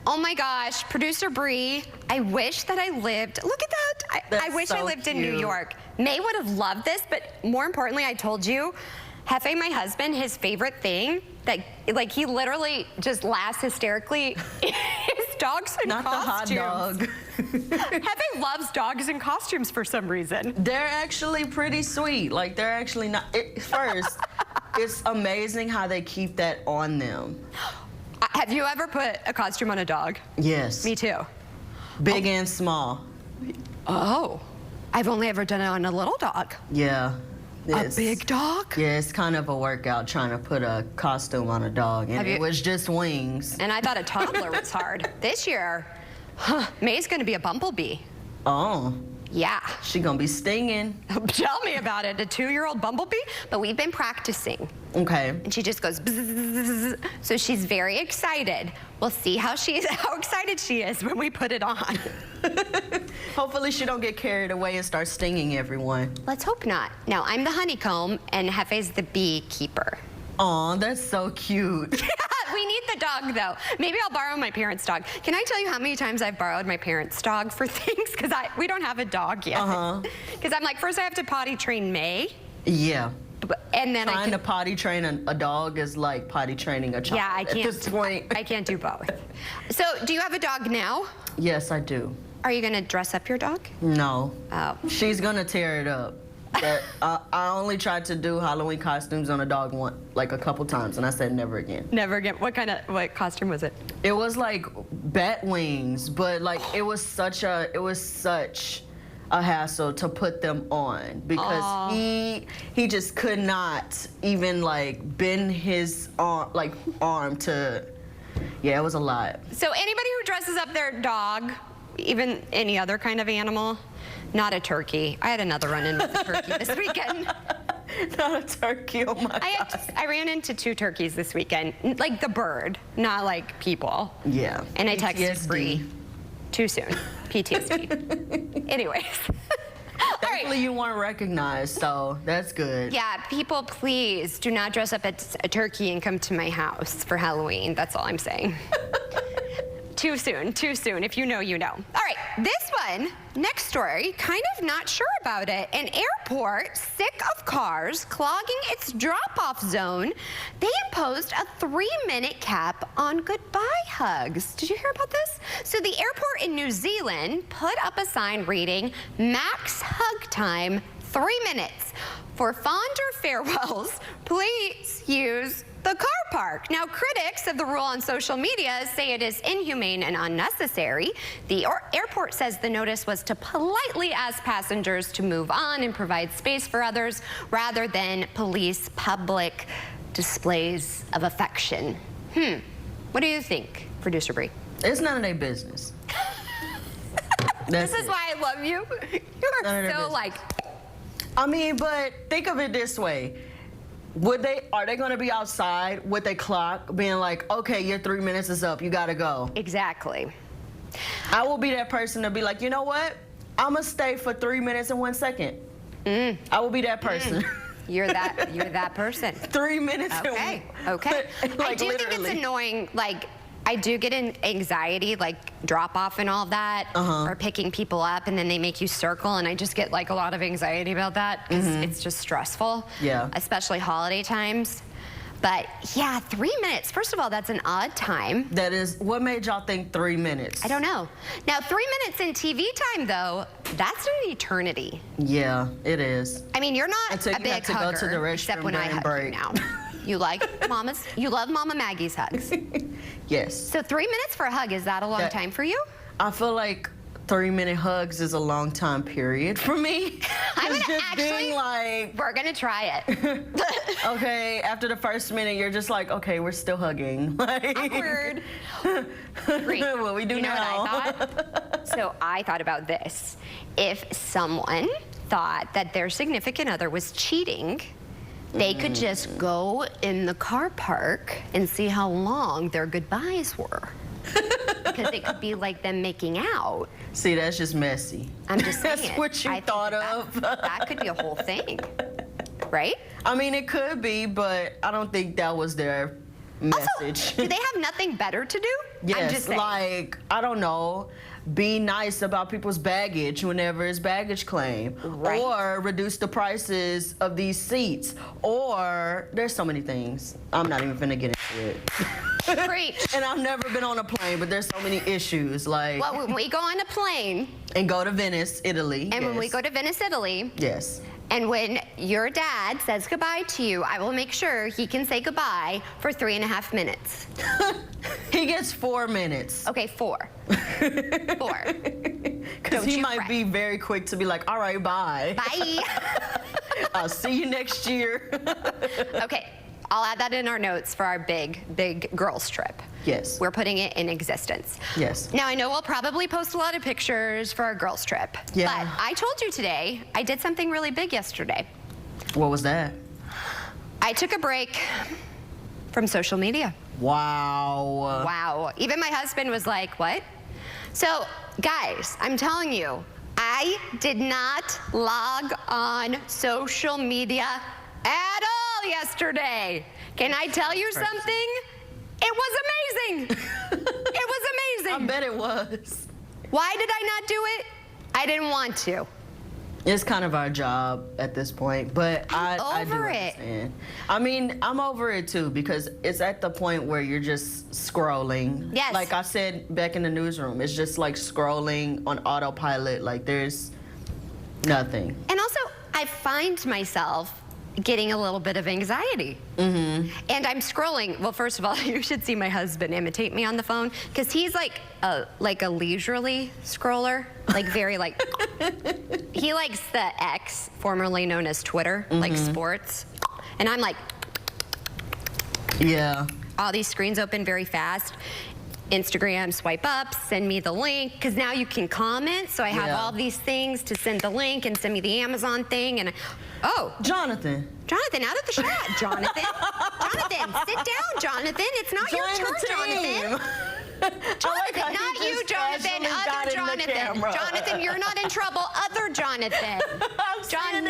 Oh my gosh, producer Bree, I wish that I lived, look at that. I wish I lived in New York. May would have loved this, but more importantly, I told you, Hefe, my husband, his favorite thing, that like he literally just laughs hysterically, is dogs in costumes. Not the hot dog. Hefe loves dogs in costumes for some reason. They're actually pretty sweet. Like, they're actually not, first, it's amazing how they keep that on them. Have you ever put a costume on a dog? Yes. Me too. Big and small. Oh, I've only ever done it on a little dog. Yeah. A big dog? Yeah, it's kind of a workout trying to put a costume on a dog, and it was just wings. And I thought a toddler was hard. This year, May's gonna be a bumblebee. Oh. Yeah. She gonna be stinging. Tell me about it, a 2-year-old bumblebee? But we've been practicing. Okay. And she just goes bzzz, so she's very excited. We'll see how excited she is when we put it on. Hopefully she don't get carried away and start stinging everyone. Let's hope not. Now, I'm the honeycomb and Hefe's the beekeeper. Aw, that's so cute. We need the dog, though. Maybe I'll borrow my parents' dog. Can I tell you how many times I've borrowed my parents' dog for things? Because we don't have a dog yet. Because I'm like, first I have to potty train May. Yeah. And then trying to potty train a dog is like potty training a child. Yeah, I can't. At this point. I can't do both. So, do you have a dog now? Yes, I do. Are you gonna dress up your dog? No. Oh. She's gonna tear it up. But I only tried to do Halloween costumes on a dog like a couple times, and I said never again. Never again. What costume was it? It was like bat wings, but like it was such a hassle to put them on because he just could not even like bend his arm to. Yeah, it was a lot. So anybody who dresses up their dog, even any other kind of animal, not a turkey. I had another run-in with a turkey this weekend. Not a turkey, oh my God. I ran into 2 turkeys this weekend, like the bird, not like people. Yeah. And I texted PTSD. Bree. Too soon. PTSD. Anyways. Thankfully you weren't recognized, so that's good. Yeah, people, please do not dress up as a turkey and come to my house for Halloween. That's all I'm saying. Too soon, too soon. If you know, you know. All right, this one, next story, kind of not sure about it. An airport, sick of cars clogging its drop-off zone, they imposed a 3-minute cap on goodbye hugs. Did you hear about this? So the airport in New Zealand put up a sign reading, max hug time, 3 minutes. For fonder farewells, please use the car park. Now, critics of the rule on social media say it is inhumane and unnecessary. The airport says the notice was to politely ask passengers to move on and provide space for others rather than police public displays of affection. What do you think, Producer Bree? It's none of their business. This is why I love you. You are so like... I mean, but think of it this way. Are they going to be outside with a clock being like, okay, your 3 minutes is up, you got to go? Exactly. I will be that person to be like, you know what? I'm going to stay for 3 minutes and 1 second. I will be that person. You're that person. 3 minutes. Okay. Like, I do think it's annoying, like, I do get an anxiety, like drop off and all that, or picking people up and then they make you circle, and I just get like a lot of anxiety about that because it's just stressful. Yeah. Especially holiday times. But yeah, 3 minutes. First of all, that's an odd time. That is. What made y'all think 3 minutes? I don't know. Now, 3 minutes in TV time, though, that's an eternity. Yeah, it is. I mean, you're not Until a big to hugger, go to the restroom except when I during hug you break. now. You love Mama Maggie's hugs. Yes. So 3 minutes for a hug, is that a long time for you? I feel like 3-minute hugs is a long time period for me. I'm It's gonna just being like, we're gonna try it. okay, after the first minute, you're just like, okay, we're still hugging. Like, awkward. What we do you know now. what I thought? So I thought about this. If someone thought that their significant other was cheating, they could just go in the car park and see how long their goodbyes were. Because it could be like them making out. See, that's just messy. I'm just saying. That's what you thought of. That could be a whole thing. right? I mean, it could be, but I don't think that was their message. Also, do they have nothing better to do? Yes, I'm just saying. like, I don't know, be nice about people's baggage whenever it's baggage claim. Right. Or reduce the prices of these seats. Or, there's so many things. I'm not even finna get into it. Preach. And I've never been on a plane, but there's so many issues, like... Well, when we go on a plane... And go to Venice, Italy. And when we go to Venice, Italy... Yes. And when your dad says goodbye to you, I will make sure he can say goodbye for 3.5 minutes. He gets 4 minutes. Okay, 4. 4. Because he might be very quick to be like, all right, bye. Bye. I'll see you next year. Okay, I'll add that in our notes for our big girls trip. Yes. We're putting it in existence. Yes. Now, I know we'll probably post a lot of pictures for our girls trip. Yeah. But I told you today, I did something really big yesterday. What was that? I took a break from social media. Wow. Wow. Even my husband was like, what? So, guys, I'm telling you, I did not log on social media at all yesterday. Can I tell you something? It was amazing. It was amazing. I bet it was. Why did I not do it? I didn't want to. It's kind of our job at this point, but I do understand. I mean, I'm over it too, because it's at the point where you're just scrolling. Yes. Like I said back in the newsroom, it's just like scrolling on autopilot. Like there's nothing. And also, I find myself getting a little bit of anxiety. Mm-hmm. And I'm scrolling. Well, first of all, you should see my husband imitate me on the phone, because he's like a leisurely scroller, like very like, he likes the X, formerly known as Twitter, like sports. And I'm like, yeah. All these screens open very fast. Instagram, swipe up, send me the link, because now you can comment. So I have all these things to send the link and send me the Amazon thing. And Jonathan, out of the chat, Jonathan. Jonathan, sit down, Jonathan. It's not your turn, Jonathan. Jonathan, not you, Jonathan. Other Jonathan. Jonathan, you're not in trouble. Other Jonathan. John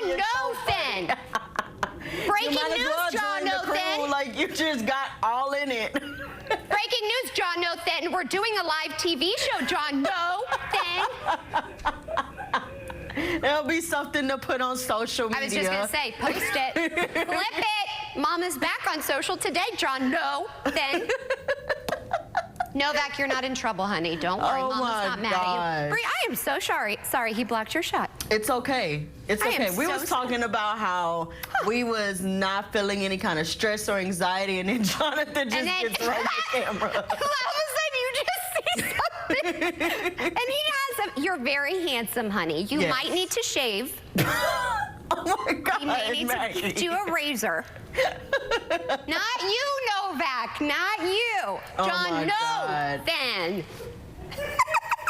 Nothan. Breaking news, John Nothan. Like you just got all in it. Breaking news, John Nothan. We're doing a live TV show, John Nothan. There'll be something to put on social media. I was just going to say, post it. Flip it. Mama's back on social today, John Nothan. Novak, you're not in trouble, honey. Don't worry. Mama's not mad at you. Bree, I am so sorry. Sorry, he blocked your shot. It's okay. It's okay. We was talking about how we was not feeling any kind of stress or anxiety, and then Jonathan just gets right on the camera. All of a sudden, you just see something. And he has you're very handsome, honey. You might need to shave. Oh my God, you may need to do a razor. Not you, Novak. Not you. John Nothan.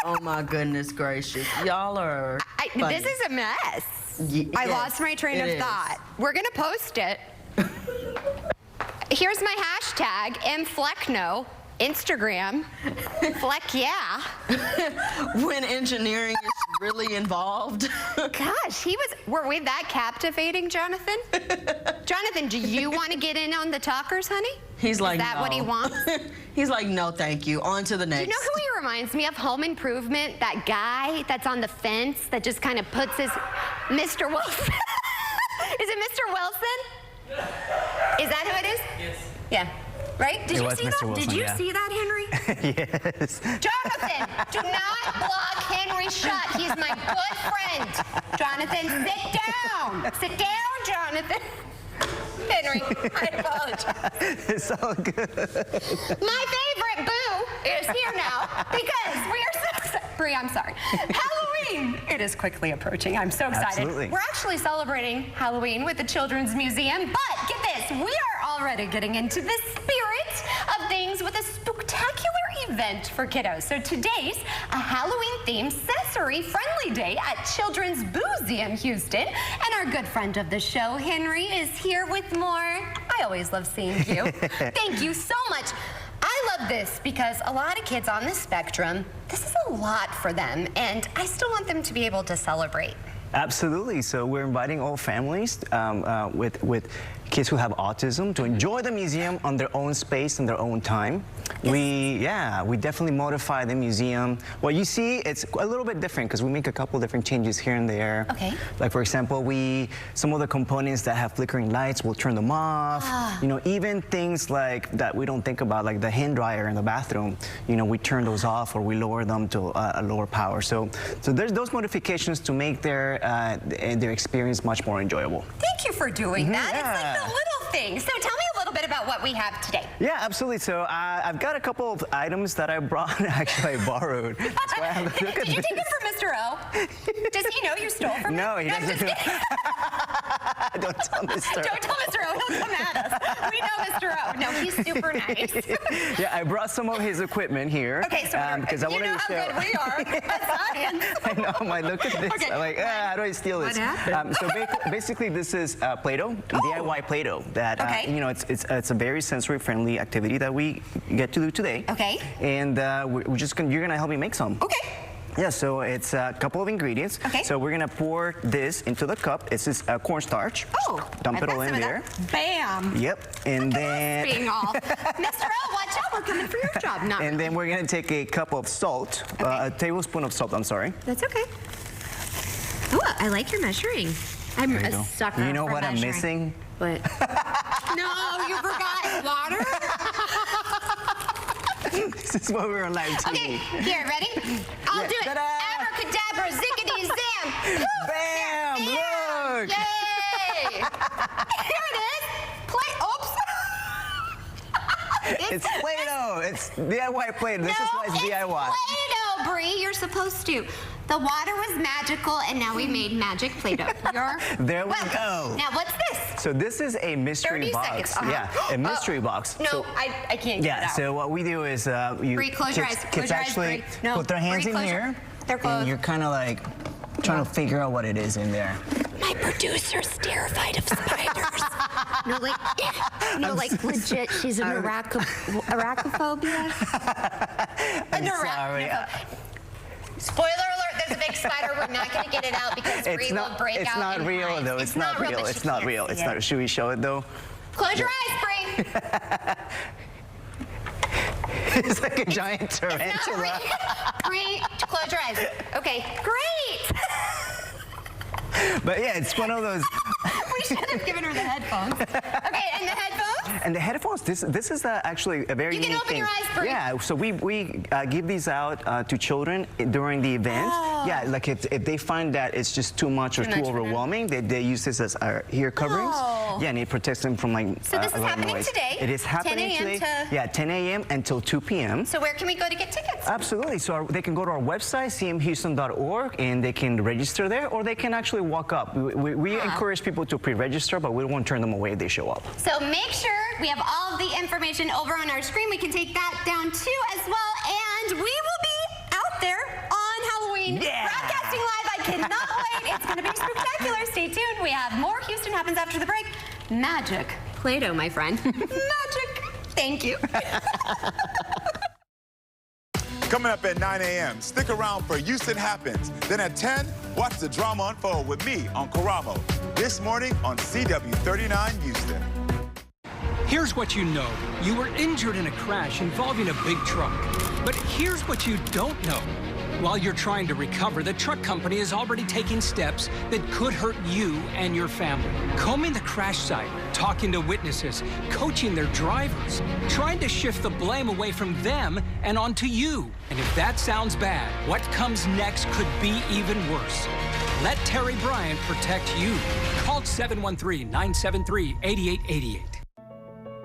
Oh my goodness gracious. Y'all are funny. This is a mess. I lost my train of thought. We're going to post it. Here's my hashtag, MFleckno. Instagram. Fleck, yeah. When engineering is really involved. Gosh, were we that captivating, Jonathan? Jonathan, do you want to get in on the talkers, honey? He's like, is that what he wants? He's like, no, thank you. On to the next. Do you know who he reminds me of? Home Improvement, that guy that's on the fence that just kind of puts his... Mr. Wilson. Is it Mr. Wilson? Is that who it is? Yes. Yeah. Right? Did you see that? Did you see that, Henry? Yes. Jonathan, do not block Henry's shot. He's my good friend. Jonathan, sit down. Sit down, Jonathan. Henry, I apologize. It's all good. My favorite boo is here now because we are so excited. Bree, I'm sorry. Halloween! It is quickly approaching. I'm so excited. Absolutely. We're actually celebrating Halloween with the Children's Museum, but get this, we are already getting into the spirit of things with a spectacular event for kiddos. So today's a Halloween-themed sensory-friendly day at Children's Museum Houston, and our good friend of the show, Henry, is here with more. I always love seeing you. Thank you so much. I love this because a lot of kids on the spectrum, this is a lot for them, and I still want them to be able to celebrate. Absolutely. So we're inviting all families with kids who have autism to enjoy the museum on their own space and their own time. We definitely modify the museum. What you see, it's a little bit different because we make a couple different changes here and there. Okay. Like for example, some of the components that have flickering lights, we'll turn them off. You know, even things like that we don't think about, like the hand dryer in the bathroom. You know, we turn those off or we lower them to a lower power. So there's those modifications to make their experience much more enjoyable. Thank you for doing that. Yeah. It's like the little things. So tell me a little bit about what we have today. Yeah, absolutely. So I've got a couple of items that I brought. Actually, I borrowed. That's why I have to look at Did you take them from Mr. O? Does he know you stole from him? No, he doesn't. Don't tell Mr. O. Don't tell Mr. O. He'll come at us. We know Mr. O. No, he's super nice. Yeah, I brought some of his equipment here. Okay, so because I wanted to show. how good we are at science. I know. I'm like, look at this. Okay. I'm like, how do I steal this? What happened? So basically, this is Play-Doh, DIY Play-Doh. That you know, it's a very sensory-friendly activity that we get to do today. Okay. And you're gonna help me make some. Okay. Yeah, so it's a couple of ingredients. Okay. So we're gonna pour this into the cup. This is cornstarch. Oh. Dump it all in there. Bam. Yep. And then. Being all. Mr. O, watch out. We're coming for your job. Not And then we're gonna take a cup of salt, a tablespoon of salt. I'm sorry. That's okay. Oh, I like your measuring. I'm a sucker. You know for what measuring. I'm missing? What? No, you forgot water. This is what we're on live TV. Okay, here, ready? I'll do it. Abracadabra, ziggity, zam. Bam! Look! Yay! Here it is. Oops. It's Play-Doh. It's DIY Play-Doh. This is why it's DIY. Play-Doh, Bree. You're supposed to. The water was magical, and now we made magic Play-Doh. There we go. Now, what's this? So this is a mystery 30 box. seconds. Yeah, a mystery box. No, So, I can't get it out. so what we do is Bree, close your eyes. Kids actually put their hands in here, They're closed. and you're kind of like trying to figure out what it is in there. My producer's terrified of spiders. No, like legit, she's an arachnophobia. Sorry. Spoiler alert, there's a big spider. We're not going to get it out because Bree will break out. It's not real, though. It's not real. It's not real. It's not. Should we show it, though? Close your eyes, Bree. It's like a giant tarantula. Bree, close your eyes. Okay, great. But yeah, it's one of those. We should have given her the headphones. Okay, and the headphones? And the headphones, this is actually a very unique thing. You can open your eyes, Bree. Yeah, so we give these out to children during the event. Oh. Yeah, like if they find that it's just too much or too overwhelming, they use this as ear coverings. Oh. Yeah, and it protects them from like So this is happening noise. today? It is happening 10 today. to... Yeah, 10 a.m. until 2 p.m. So where can we go to get tickets? Absolutely. So they can go to our website, cmhouston.org, and they can register there, or they can actually walk up. We encourage people to pre-register, but we won't turn them away if they show up. So make sure we have all of the information over on our screen. We can take that down too as well. And we will be out there on Halloween. Broadcasting live. I cannot wait. It's going to be spectacular. Stay tuned. We have more Houston Happens after the break. Magic Play-Doh, my friend. Magic. Thank you. Coming up at 9 a.m., stick around for Houston Happens. Then at 10, watch the drama unfold with me on Karamo. This morning on CW39 Houston. Here's what you know. You were injured in a crash involving a big truck. But here's what you don't know. While you're trying to recover, the truck company is already taking steps that could hurt you and your family. Combing the crash site, talking to witnesses, coaching their drivers, trying to shift the blame away from them and onto you. And if that sounds bad, what comes next could be even worse. Let Terry Bryant protect you. Call 713-973-8888.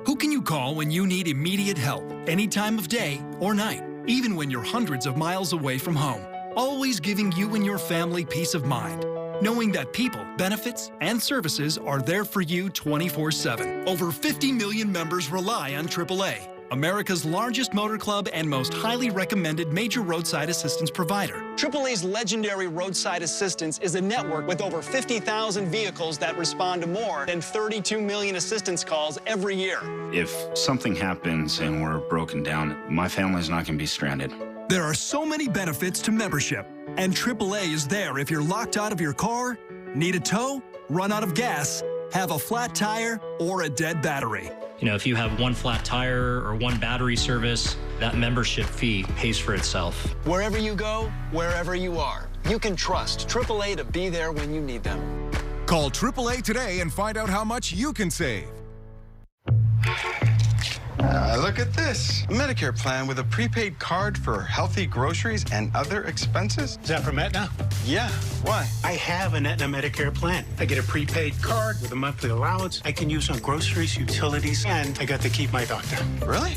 Who can you call when you need immediate help, any time of day or night, even when you're hundreds of miles away from home? Always giving you and your family peace of mind, knowing that people, benefits, and services are there for you 24/7. Over 50 million members rely on AAA, America's largest motor club and most highly recommended major roadside assistance provider. AAA's legendary roadside assistance is a network with over 50,000 vehicles that respond to more than 32 million assistance calls every year. If something happens and we're broken down, my family's not going to be stranded. There are so many benefits to membership, and AAA is there if you're locked out of your car, need a tow, run out of gas, have a flat tire, or a dead battery. You know, if you have one flat tire or one battery service, that membership fee pays for itself. Wherever you go, wherever you are, you can trust AAA to be there when you need them. Call AAA today and find out how much you can save. Look at this. A Medicare plan with a prepaid card for healthy groceries and other expenses. Is that from Aetna? Yeah. Why? I have an Aetna Medicare plan. I get a prepaid card with a monthly allowance I can use on groceries, utilities, and I got to keep my doctor. Really?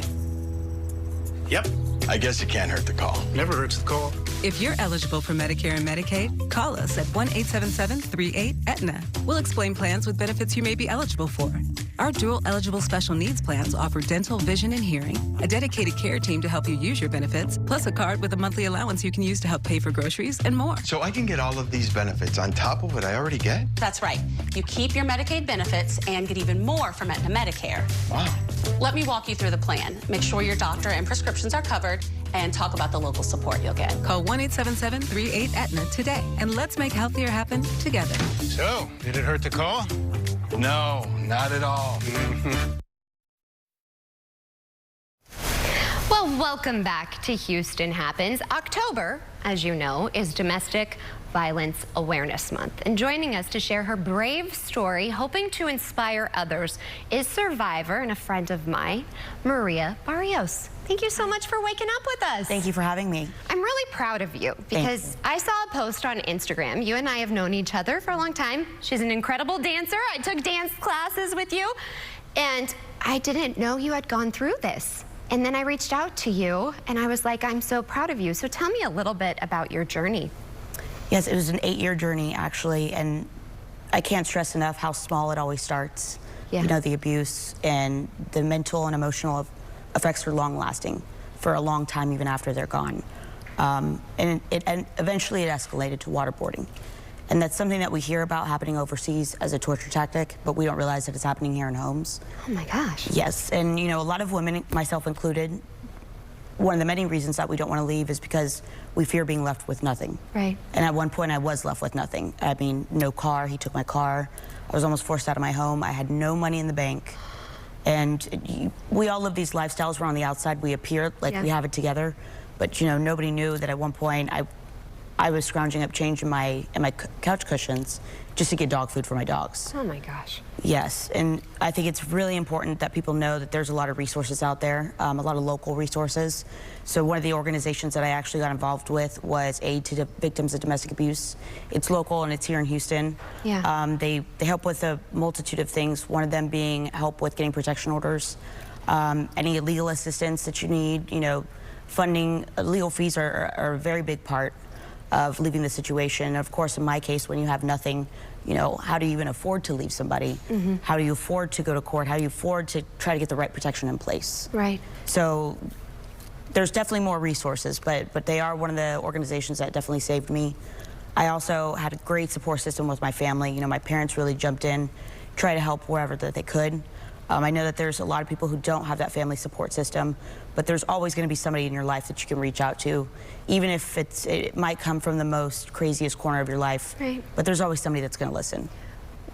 Yep. I guess it can't hurt the call. Never hurts the call. If you're eligible for Medicare and Medicaid, call us at 1-877-38-ETNA. We'll explain plans with benefits you may be eligible for. Our dual eligible special needs plans offer dental, vision, and hearing, a dedicated care team to help you use your benefits, plus a card with a monthly allowance you can use to help pay for groceries and more. So I can get all of these benefits on top of what I already get? That's right. You keep your Medicaid benefits and get even more from Aetna Medicare. Wow. Let me walk you through the plan. Make sure your doctor and prescriptions are covered and talk about the local support you'll get. Call 1-877-38-ETNA today, and let's make healthier happen together. So, did it hurt the call? No, not at all. Well, welcome back to Houston Happens. October, as you know, is Domestic Violence Awareness Month. And joining us to share her brave story, hoping to inspire others, is survivor and a friend of mine, Maria Barrios. Thank you so much for waking up with us. Thank you for having me. I'm really proud of you because I saw a post on Instagram. You and I have known each other for a long time. She's an incredible dancer. I took dance classes with you, and I didn't know you had gone through this. And then I reached out to you, and I was like, I'm so proud of you. So tell me a little bit about your journey. Yes, it was an 8-year journey, actually, and I can't stress enough how small it always starts. Yeah. You know, the abuse and the mental and emotional effects are long-lasting for a long time, even after they're gone. And eventually it escalated to waterboarding. And that's something that we hear about happening overseas as a torture tactic, but we don't realize that it's happening here in homes. Oh my gosh. Yes, and you know, a lot of women, myself included, one of the many reasons that we don't want to leave is because we fear being left with nothing. Right. And at one point I was left with nothing. I mean, no car, he took my car. I was almost forced out of my home. I had no money in the bank. And we all live these lifestyles where on the outside we appear like we have it together. But you know, nobody knew that at one point I was scrounging up change in my couch cushions just to get dog food for my dogs. Oh my gosh. Yes, and I think it's really important that people know that there's a lot of resources out there, a lot of local resources. So one of the organizations that I actually got involved with was Aid to Victims of Domestic Abuse. It's local and it's here in Houston. Yeah. They help with a multitude of things, one of them being help with getting protection orders, any legal assistance that you need, you know, funding. Legal fees are a very big part of leaving the situation. Of course, in my case, when you have nothing, you know, how do you even afford to leave somebody? Mm-hmm. How do you afford to go to court? How do you afford to try to get the right protection in place? Right. So there's definitely more resources, but they are one of the organizations that definitely saved me. I also had a great support system with my family. You know, my parents really jumped in, tried to help wherever that they could. I know that there's a lot of people who don't have that family support system, but there's always going to be somebody in your life that you can reach out to, even if it might come from the most craziest corner of your life. Right. But there's always somebody that's going to listen.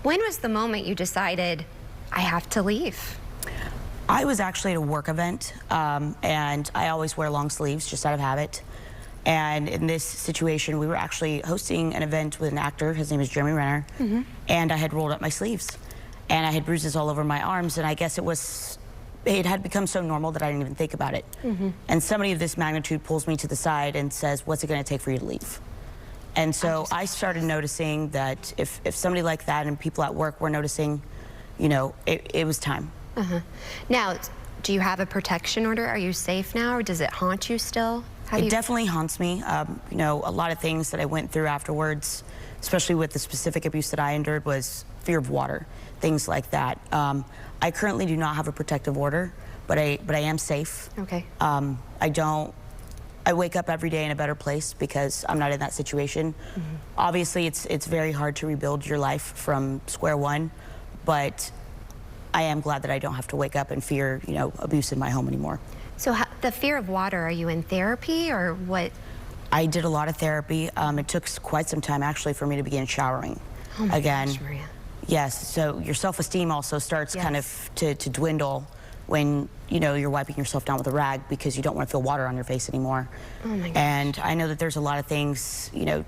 When was the moment you decided, I have to leave? I was actually at a work event, and I always wear long sleeves just out of habit. And in this situation, we were actually hosting an event with an actor. His name is Jeremy Renner. Mm-hmm. And I had rolled up my sleeves. And I had bruises all over my arms, and I guess it had become so normal that I didn't even think about it. Mm-hmm. And somebody of this magnitude pulls me to the side and says, what's it going to take for you to leave? And so I started noticing that if somebody like that and people at work were noticing, you know, it was time. Uh-huh. Now, do you have a protection order? Are you safe now, or does it haunt you still? It definitely haunts me. You know, a lot of things that I went through afterwards, especially with the specific abuse that I endured, was fear of water, things like that. I currently do not have a protective order, but I am safe. Okay. I wake up every day in a better place because I'm not in that situation. Mm-hmm. Obviously, it's very hard to rebuild your life from square one, but I am glad that I don't have to wake up and fear, you know, abuse in my home anymore. So the fear of water, are you in therapy or what? I did a lot of therapy. It took quite some time actually for me to begin showering again. Gosh, Maria. Yes, so your self-esteem also starts kind of to dwindle when, you know, you're wiping yourself down with a rag because you don't want to feel water on your face anymore. Oh my gosh. And I know that there's a lot of things, you know,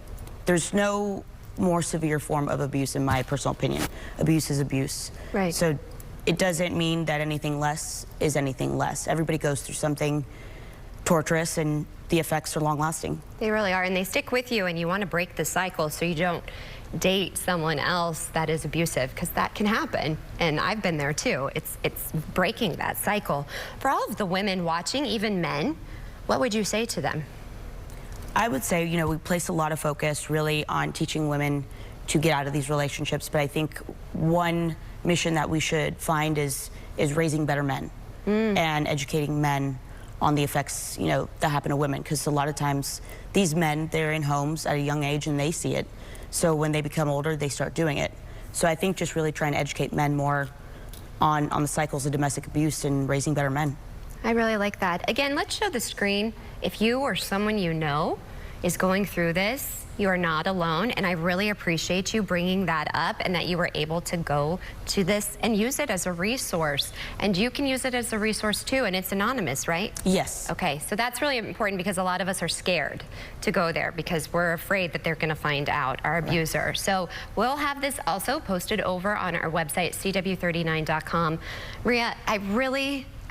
there's no more severe form of abuse in my personal opinion. Abuse is abuse. Right. So it doesn't mean that anything less is anything less. Everybody goes through something torturous and the effects are long-lasting. They really are, and they stick with you, and you want to break the cycle so you don't date someone else that is abusive, because that can happen, and I've been there too. It's breaking that cycle. For all of the women watching, even men, what would you say to them? I would say, you know, we place a lot of focus really on teaching women to get out of these relationships, but I think one mission that we should find is raising better men and educating men on the effects, you know, that happen to women, because a lot of times these men, they're in homes at a young age and they see it. So when they become older, they start doing it. So I think just really trying to educate men more on the cycles of domestic abuse and raising better men. I really like that. Again, let's show the screen. If you or someone you know is going through this, you are not alone, and I really appreciate you bringing that up and that you were able to go to this and use it as a resource. And you can use it as a resource too, and it's anonymous, right? Yes. Okay, so that's really important because a lot of us are scared to go there because we're afraid that they're gonna find out, our abuser. So we'll have this also posted over on our website, CW39.com. Maria, I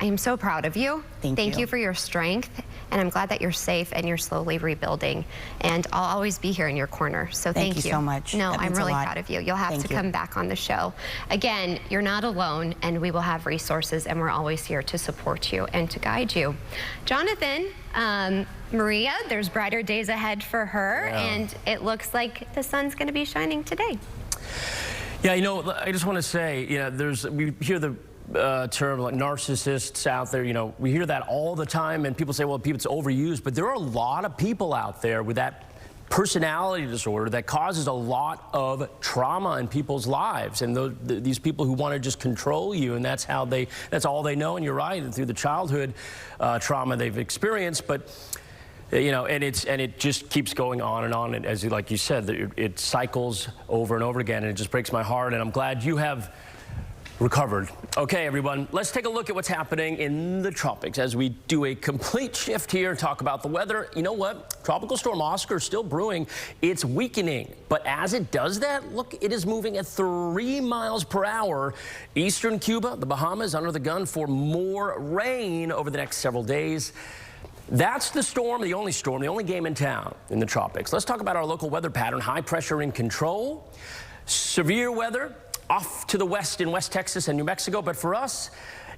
am so proud of you. Thank you for your strength, and I'm glad that you're safe and you're slowly rebuilding. And I'll always be here in your corner, so thank you. Thank you so much. No, That I'm means a really lot. proud of you. You'll have Thank to you. come back on the show. Again, you're not alone, and we will have resources, and we're always here to support you and to guide you. Jonathan, Maria, there's brighter days ahead for her, and it looks like the sun's going to be shining today. Yeah, you know, I just want to say, you know, we hear the term like narcissists out there, you know, we hear that all the time, and people say, well, it's overused, but there are a lot of people out there with that personality disorder that causes a lot of trauma in people's lives, and these people who want to just control you, and that's all they know. And you're right, through the childhood trauma they've experienced, but you know, and it just keeps going on, and as like you said, it cycles over and over again, and it just breaks my heart. And I'm glad you have recovered. Okay, everyone, let's take a look at what's happening in the tropics as we do a complete shift here and talk about the weather. You know what? Tropical Storm Oscar is still brewing. It's weakening, but as it does that, look, it is moving at 3 miles per hour. Eastern Cuba, the Bahamas, under the gun for more rain over the next several days. That's the storm, the only game in town in the tropics. Let's talk about our local weather pattern. High pressure in control, severe weather off to the west in West Texas and New Mexico, but for us,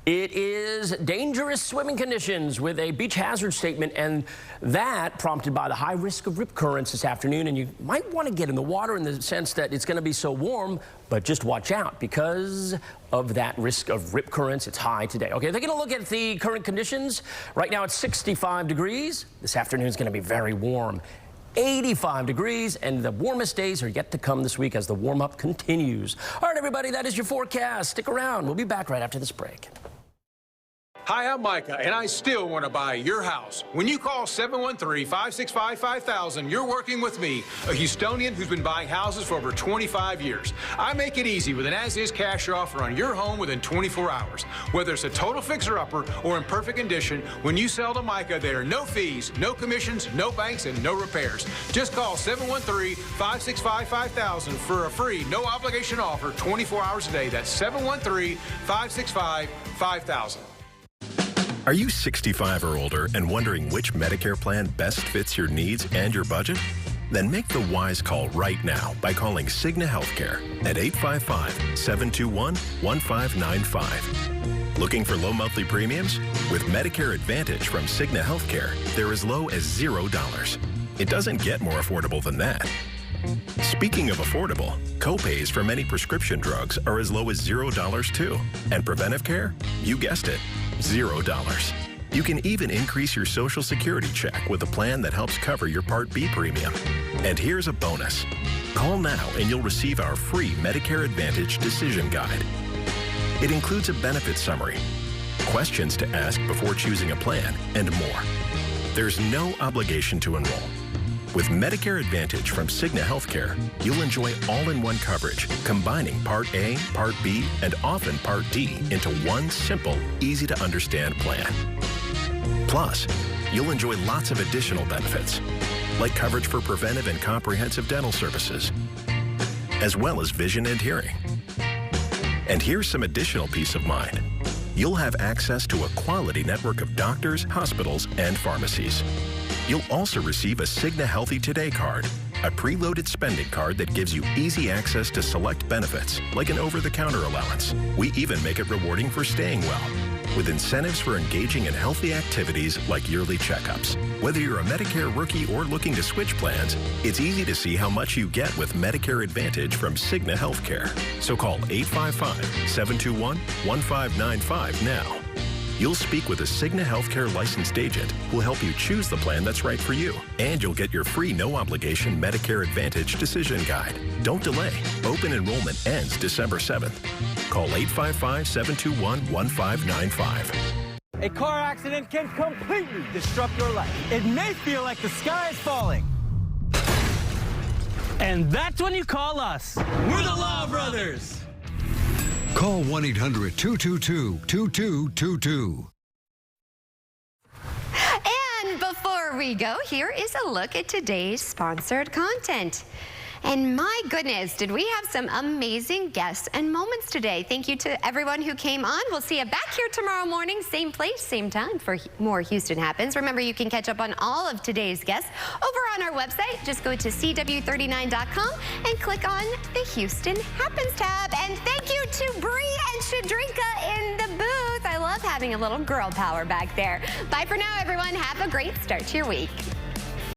it is dangerous swimming conditions with a beach hazard statement, and that prompted by the high risk of rip currents this afternoon. And you might want to get in the water in the sense that it's going to be so warm, but just watch out because of that risk of rip currents. It's high today. Okay, taking a look at the current conditions. Right now it's 65 degrees. This afternoon is going to be very warm. 85 degrees, and the warmest days are yet to come this week as the warm-up continues. All right, everybody, that is your forecast. Stick around. We'll be back right after this break. Hi, I'm Micah, and I still want to buy your house. When you call 713-565-5000, you're working with me, a Houstonian who's been buying houses for over 25 years. I make it easy with an as-is cash offer on your home within 24 hours. Whether it's a total fixer-upper or in perfect condition, when you sell to Micah, there are no fees, no commissions, no banks, and no repairs. Just call 713-565-5000 for a free, no-obligation offer 24 hours a day. That's 713-565-5000. Are you 65 or older and wondering which Medicare plan best fits your needs and your budget? Then make the wise call right now by calling Cigna Healthcare at 855-721-1595. Looking for low monthly premiums? With Medicare Advantage from Cigna Healthcare, they're as low as $0. It doesn't get more affordable than that. Speaking of affordable, copays for many prescription drugs are as low as $0 too. And preventive care? You guessed it, $0. You can even increase your Social Security check with a plan that helps cover your Part B premium. And here's a bonus. Call now and you'll receive our free Medicare Advantage Decision Guide. It includes a benefit summary, questions to ask before choosing a plan, and more. There's no obligation to enroll. With Medicare Advantage from Cigna Healthcare, you'll enjoy all-in-one coverage, combining Part A, Part B, and often Part D into one simple, easy-to-understand plan. Plus, you'll enjoy lots of additional benefits, like coverage for preventive and comprehensive dental services, as well as vision and hearing. And here's some additional peace of mind. You'll have access to a quality network of doctors, hospitals, and pharmacies. You'll also receive a Cigna Healthy Today card, a preloaded spending card that gives you easy access to select benefits, like an over-the-counter allowance. We even make it rewarding for staying well, with incentives for engaging in healthy activities like yearly checkups. Whether you're a Medicare rookie or looking to switch plans, it's easy to see how much you get with Medicare Advantage from Cigna Healthcare. So call 855-721-1595 now. You'll speak with a Cigna Healthcare licensed agent who'll help you choose the plan that's right for you. And you'll get your free no-obligation Medicare Advantage decision guide. Don't delay. Open enrollment ends December 7th. Call 855-721-1595. A car accident can completely disrupt your life. It may feel like the sky is falling. And that's when you call us. We're the Law Brothers. Call 1-800-222-2222. And before we go, here is a look at today's sponsored content. And my goodness, did we have some amazing guests and moments today. Thank you to everyone who came on. We'll see you back here tomorrow morning, same place, same time for more Houston Happens. Remember, you can catch up on all of today's guests over on our website. Just go to CW39.com and click on the Houston Happens tab. And thank you to Bree and Shadrinka in the booth. I love having a little girl power back there. Bye for now, everyone. Have a great start to your week.